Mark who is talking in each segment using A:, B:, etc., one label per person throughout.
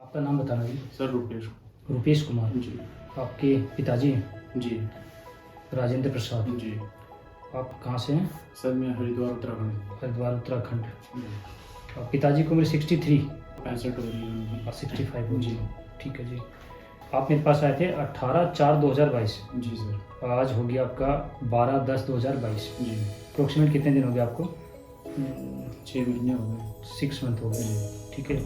A: आपका नाम बताना जी।
B: सर रुपेश।
A: रुपेश कुमार
B: जी।
A: आपके पिताजी हैं
B: जी।
A: राजेंद्र प्रसाद।
B: जी।
A: आप कहाँ से हैं?
B: सर मैं हरिद्वार उत्तराखंड।
A: हरिद्वार उत्तराखंड।
B: जी।
A: पिताजी की उम्र 63
B: 65 हो रही है उनकी।
A: और 65
B: जी।
A: ठीक है जी। आप मेरे पास आए थे 18/4/2022।
B: जी सर।
A: और आज हो गया आपका 12/10/2022।
B: जी।
A: अप्रोक्सीमेट कितने दिन हो गए आपको?
B: 6 महीने हो गए।
A: 6 मंथ हो गए।
B: जी।
A: ठीक है,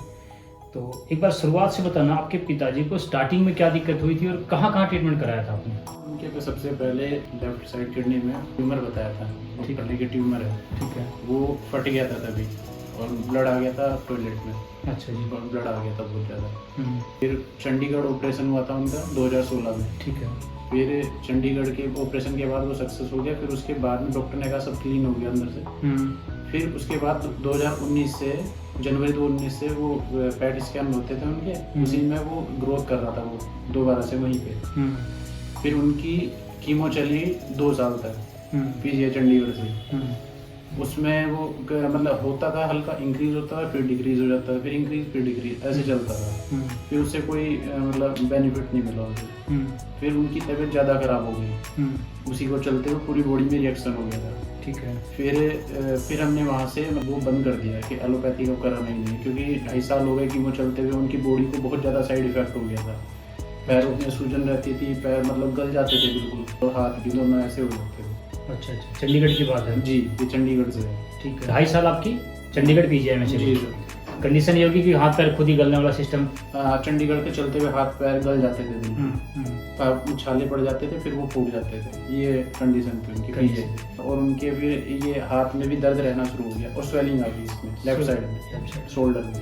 A: तो एक बार शुरुआत से बताना, आपके पिताजी को स्टार्टिंग में क्या दिक्कत हुई थी और कहाँ कहाँ ट्रीटमेंट कराया था आपने?
B: उनके पे सबसे पहले लेफ्ट साइड किडनी में ट्यूमर बताया था।
A: ठीक है।
B: पढ़ने की ट्यूमर है।
A: ठीक है।
B: वो फट गया था तभी और ब्लड आ गया था टॉयलेट में।
A: अच्छा जी।
B: ब्लड आ गया था बहुत ज़्यादा। फिर चंडीगढ़ ऑपरेशन हुआ था उनका 2016 में।
A: ठीक है।
B: फिर चंडीगढ़ के ऑपरेशन के बाद वो सक्सेस हो गया। फिर उसके बाद में डॉक्टर ने कहा सब क्लीन हो गया अंदर से। फिर उसके बाद 2019 से जनवरी 2019 से वो पैट स्कैन होते थे उनके, उसी में वो ग्रोथ कर रहा था वो दोबारा से वहीं पे। फिर उनकी कीमो चली 2 साल तक पीजीआई चंडीगढ़ से। उसमें वो मतलब होता था, हल्का इंक्रीज होता था, फिर डिक्रीज हो जाता था, फिर इंक्रीज फिर डिक्रीज, ऐसे चलता था। फिर उससे कोई मतलब बेनिफिट नहीं मिला उसे। फिर उनकी तबीयत ज़्यादा खराब हो गई। उसी को चलते हुए पूरी बॉडी में रिएक्शन हो गया था।
A: ठीक है।
B: फिर हमने वहाँ से वो बंद कर दिया कि एलोपैथी का करा नहीं, क्योंकि 2.5 साल हो गए कीमो चलते हुए, उनकी बॉडी को बहुत ज़्यादा साइड इफेक्ट हो गया था। पैरों में सूजन रहती थी, पैर मतलब गल जाते थे बिल्कुल, और हाथ भी दोनों ऐसे हो जाते थे।
A: अच्छा अच्छा, चंडीगढ़ की बात है
B: जी, ये चंडीगढ़ से है।
A: ठीक है। 2.5 साल आपकी चंडीगढ़ पीजीआई में चली।
B: जी सर।
A: कंडीशन ये होगी कि हाथ पैर खुद ही गलने वाला सिस्टम।
B: चंडीगढ़ के चलते हुए हाथ पैर गल जाते थे बिल्कुल, छाले पड़ जाते थे, फिर वो फूट जाते थे। ये कंडीशन थी उनकी पीजीआई। और उनके फिर ये हाथ में भी दर्द रहना शुरू हो गया और स्वेलिंग आ गई इसमें लेफ्ट साइड में, शोल्डर में,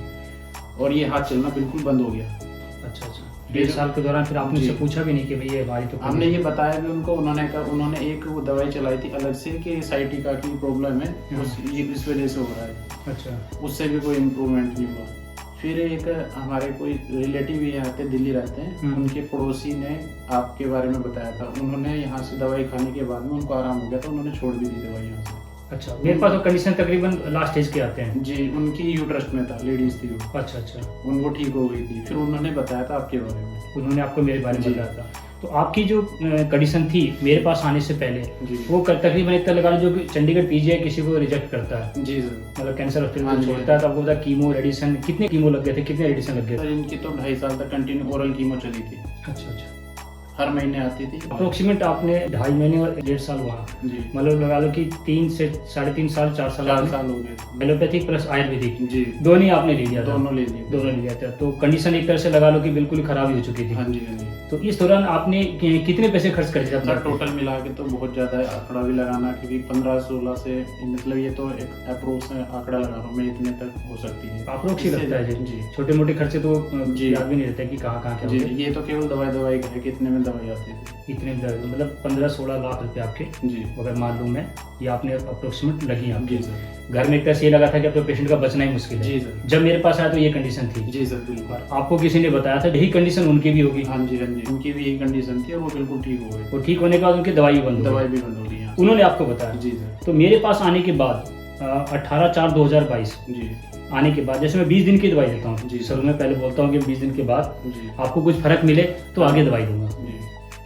B: और ये हाथ चलना बिल्कुल बंद हो गया।
A: अच्छा अच्छा। 1.5 साल के दौरान फिर आपने से पूछा भी नहीं कि भैया हमारी तो
B: हमने ये बताया भी उनको। उन्होंने एक वो दवाई चलाई थी अलग से कि साइटिका की प्रॉब्लम है, ये इस वजह से हो रहा है। अच्छा। उससे भी कोई इम्प्रूवमेंट नहीं हुआ। फिर एक हमारे कोई रिलेटिव यहाँ पे दिल्ली रहते हैं, उनके पड़ोसी ने आपके बारे में बताया था। उन्होंने यहाँ से दवाई खाने के बाद में उनको आराम हो गया था, उन्होंने छोड़ भी दी दवाई यहाँ से। अच्छा,
A: मेरे पास तो कंडीशन तकरीबन लास्ट स्टेज के आते हैं।
B: जी, उनकी यूट्रस में था, लेडीज थी वो।
A: अच्छा अच्छा।
B: उनको ठीक हो गई थी। फिर उन्होंने बताया था आपके बारे में।
A: उन्होंने आपको मेरे बारे में बताया था। तो आपकी जो कंडीशन थी मेरे पास आने से पहले, वो तकरीबन इतना लगा लो जो कि चंडीगढ़ पीजीआई किसी को रिजेक्ट करता है। जी सर। मतलब कैंसर हॉस्पिटल छोड़ता है तो आपको पता कीमो रेडिएशन कितने कीमो लग गए थे, कितने रेडिएशन लग गए थे?
B: इनकी तो 2.5 साल तक कंटिन्यू ओरल कीमो चली थी।
A: अच्छा अच्छा।
B: हर महीने आती थी।
A: अप्रोक्सीमेट आपने 2.5 महीने और 1.5 साल हुआ। जी। मतलब लगा लो कि 3 से 3.5 साल 4 साल
B: हो गए।
A: एलोपैथिक प्लस आयुर्वेदिक
B: जी,
A: दोनों ही आपने ले लिया था।
B: दोनों ले लिया था।
A: तो कंडीशन एक तरह से लगा लो कि बिल्कुल ही खराब हो चुकी थी।
B: हाँ जी, हाँ जी।
A: तो इस दौरान आपने कितने पैसे खर्च कर दिए अपना?
B: टोटल मिला के तो बहुत ज्यादा है, आंकड़ा भी लगाना, क्योंकि 15-16 से मतलब ये तो एक अप्रोक्स आंकड़ा लगा रहा हूँ मैं, इतने तक हो सकती है।
A: अप्रोक्स ही लगता है जी। छोटे मोटे खर्चे तो याद भी नहीं रहता कि कहाँ कहाँ क्या
B: जी। ये तो केवल दवाई का है, कितने में दवाई आती थी।
A: इतने मतलब 15-16 लाख रुपए आपके जी, अगर मालूम है ये आपने अप्रोक्सीमेट लगी आपकी। जी सर। घर में एक तरह से ये लगा था कि अब तो पेशेंट का बचना ही मुश्किल है। जी सर। जब मेरे पास आया तो ये कंडीशन थी। जी सर, बिल्कुल। आपको किसी ने बताया था यही कंडीशन उनकी भी होगी? हाँ जी, हाँ जी, उनकी भी यही कंडीशन थी और वो बिल्कुल ठीक हो गए। और ठीक होने के बाद उनकी दवाई भी बंद हो गई। उन्होंने आपको बताया? जी सर। तो मेरे पास आने के बाद 18/4/2022 जी आने के बाद, जैसे मैं 20 दिन की दवाई देता हूँ, शुरू में पहले बोलता हूँ कि 20 दिन के बाद आपको कुछ फर्क मिले तो आगे दवाई दूंगा।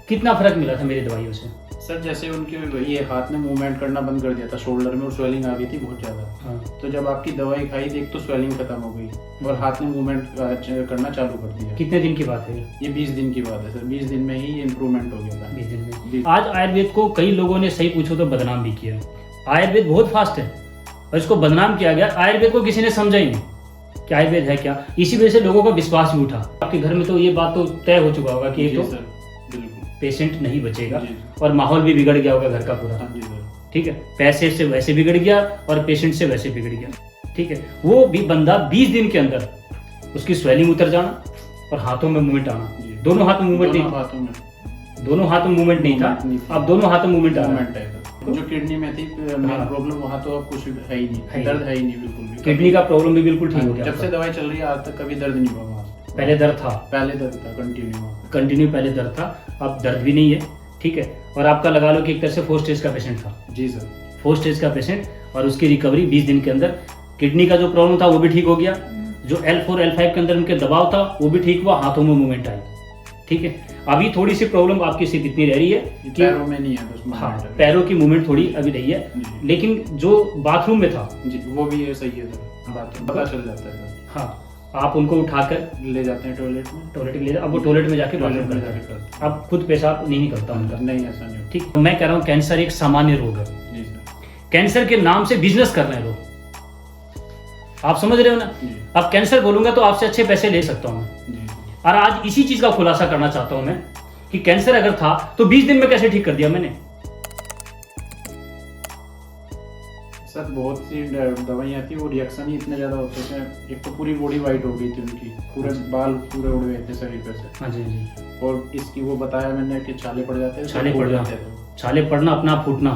A: कितना फर्क मिला था मेरी दवाइयों से? सर जैसे उनके ये हाथ में मूवमेंट करना बंद कर दिया था, शोल्डर में, और स्वेलिंग आ गई थी बहुत ज्यादा। हाँ। तो जब आपकी दवाई खाई थी तो स्वेलिंग खत्म हो गई और हाथ में मूवमेंट करना चालू कर दिया। कितने दिन की बात है ये? 20 दिन की बात है सर। 20 दिन में ही इम्प्रूवमेंट हो गया था। 20 दिन में। आज आयुर्वेद को कई लोगों ने सही पूछो तो बदनाम भी किया। आयुर्वेद बहुत फास्ट है और इसको बदनाम किया गया। आयुर्वेद को किसी ने समझा ही नहीं कि आयुर्वेद है क्या। इसी वजह से लोगों का विश्वास भी उठा। आपके घर में तो ये बात तो तय हो चुका होगा कि ये तो पेशेंट नहीं बचेगा और माहौल भी बिगड़ गया होगा घर का पूरा। ठीक है, पैसे से वैसे बिगड़ गया और पेशेंट से वैसे बिगड़ गया। ठीक है, वो भी बंदा 20 दिन के अंदर उसकी स्वेलिंग उतर जाना और हाथों में मूवमेंट आना। दोनों हाथ में मूवमेंट नहीं, दोनों हाथ में मूवमेंट नहीं था, अब दोनों हाथ में मूवमेंट आ रहा है। जो किडनी में थी मेन प्रॉब्लम, वहाँ तो अब कुछ है ही नहीं, दर्द है ही नहीं बिल्कुल भी। किडनी का प्रॉब्लम भी बिल्कुल ठीक हो गया। जब से दवाई चल रही है आज तक कभी दर्द नहीं हुआ। पहले दर्द था कंटिन्यू पहले दर्द था, अब दर्द भी नहीं है। ठीक है, और आपका लगा लो कि एक तरह से 4 स्टेज का पेशेंट था। जी सर। 4 स्टेज का पेशेंट, और उसकी रिकवरी 20 दिन के अंदर। किडनी का जो प्रॉब्लम था वो भी ठीक हो गया, जो L4 L5 के अंदर उनके दबाव था वो भी ठीक हुआ, हाथों में मूवमेंट आई। ठीक है, अभी थोड़ी सी प्रॉब्लम आपकी सिर्फ इतनी रह रही है कि
B: पैरों में नहीं है बस,
A: हाँ पैरों की मूवमेंट थोड़ी अभी रही है, लेकिन जो बाथरूम में था
B: जी वो भी ये सही है सर, बाथरूम पता चल जाता है।
A: हाँ, आप उनको उठाकर
B: ले जाते हैं टॉयलेट में
A: ले, अब वो टॉयलेट में जाके बाथरूम करते हैं, अब खुद पेशाब नहीं निकलता उनका।
B: नहीं, ऐसा नहीं।
A: ठीक, तो मैं कह रहा हूँ कैंसर एक सामान्य रोग है
B: जी सर।
A: कैंसर के नाम से बिजनेस कर रहे हैं लोग, आप समझ रहे हो ना। अब कैंसर बोलूंगा तो आपसे अच्छे पैसे ले सकता हूँ मैं, और आज इसी चीज का खुलासा करना चाहता हूं मैं कि कैंसर अगर था तो 20 दिन में कैसे ठीक कर दिया मैंने।
B: सर बहुत सी दवाइयाँ थी, वो रिएक्शन ही इतने ज्यादा होते थे, एक तो पूरी बॉडी वाइट हो गई थी उनकी, पूरे बाल पूरे उड़ गए थे शरीर पे से।
A: हाँ जी जी।
B: और इसकी वो बताया मैंने कि छाले पड़ जाते थे,
A: छाले पड़ना, अपना फूटना,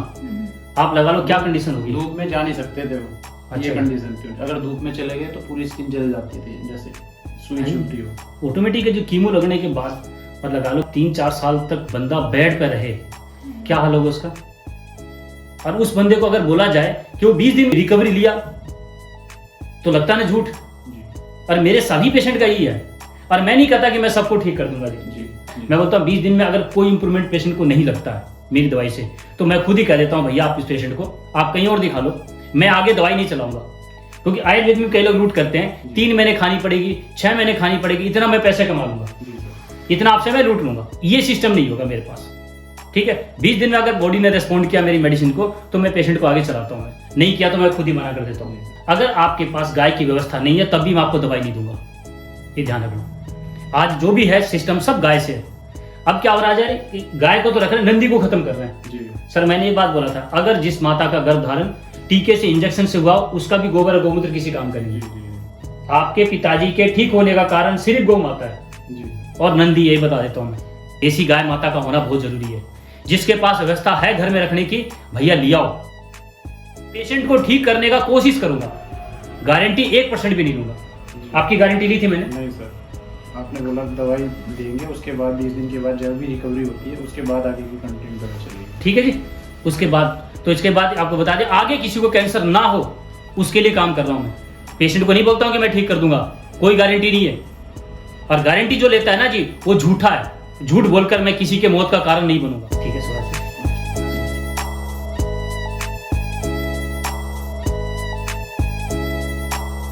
A: आप लगा लो क्या कंडीशन होगी।
B: धूप में जा नहीं सकते थे वो,
A: अच्छा।
B: ये कंडीशन थी, अगर धूप में चले गए तो पूरी स्किन जल जाती थी जैसे सुई छूटी हो।
A: ऑटोमेटिक जो कीमो लगने के बाद मतलब लगा लो 3-4 साल तक बंदा बेड पे रहे, क्या हाल होगा उसका। और उस बंदे को अगर बोला जाए कि वो 20 दिन रिकवरी लिया तो लगता ना झूठ। और मेरे सभी पेशेंट का यही है, और मैं नहीं कहता कि मैं सबको ठीक कर दूंगा जी। मैं बोलता हूँ 20 दिन में अगर कोई इंप्रूवमेंट पेशेंट को नहीं लगता है मेरी दवाई से, तो मैं खुद ही कह देता हूँ भैया आप इस पेशेंट को आप कहीं और दिखा लो, मैं आगे दवाई नहीं चलाऊंगा। क्योंकि आयुर्वेद में कई लोग रूट करते हैं 3 महीने खानी पड़ेगी, 6 महीने खानी पड़ेगी, इतना मैं पैसे कमा लूंगा, इतना आपसे मैं लूट लूंगा। ये सिस्टम नहीं होगा मेरे पास। ठीक है, 20 दिन में अगर बॉडी ने रिस्पॉन्ड किया मेरी मेडिसिन को तो मैं पेशेंट को आगे चलाता हूँ, नहीं किया तो मैं खुद ही मना कर देता हूँ। अगर आपके पास गाय की व्यवस्था नहीं है तब भी मैं आपको दवाई नहीं दूंगा, ये ध्यान रखना। आज जो भी है सिस्टम सब गाय से है। अब क्या हो रहा है, गाय को तो रख रहे हैं, नंदी को खत्म कर रहे हैं। सर मैंने ये बात बोला था, अगर जिस माता का गर्भधारण टीके से इंजेक्शन से हुआ उसका भी गोबर और गौमूत्र किसी काम करेंगे। आपके पिताजी के ठीक होने का कारण सिर्फ गौ माता है और नंदी, यही बता देता हूँ मैं। देसी गाय माता का होना बहुत जरूरी है। जिसके पास व्यवस्था है घर में रखने की, भैया ले आओ, पेशेंट को ठीक करने का कोशिश करूंगा, गारंटी 1% भी नहीं दूंगा। आपकी गारंटी ली थी मैंने?
B: नहीं सर, आपने बोला दवाई देंगे, उसके बाद 20 दिन के बाद जब भी रिकवरी होती है उसके बाद आगे की कंटिन्यू करना चाहिए। ठीक है जी,
A: उसके बाद तो इसके बाद आपको बता दें आगे किसी को कैंसर ना हो उसके लिए काम कर रहा हूं मैं। पेशेंट को नहीं बोलता हूं कि मैं ठीक कर दूंगा, कोई गारंटी नहीं है। और गारंटी जो लेता है ना जी वो झूठा है, झूठ बोलकर मैं किसी के मौत का कारण नहीं बनूंगा। ठीक है सुभाष।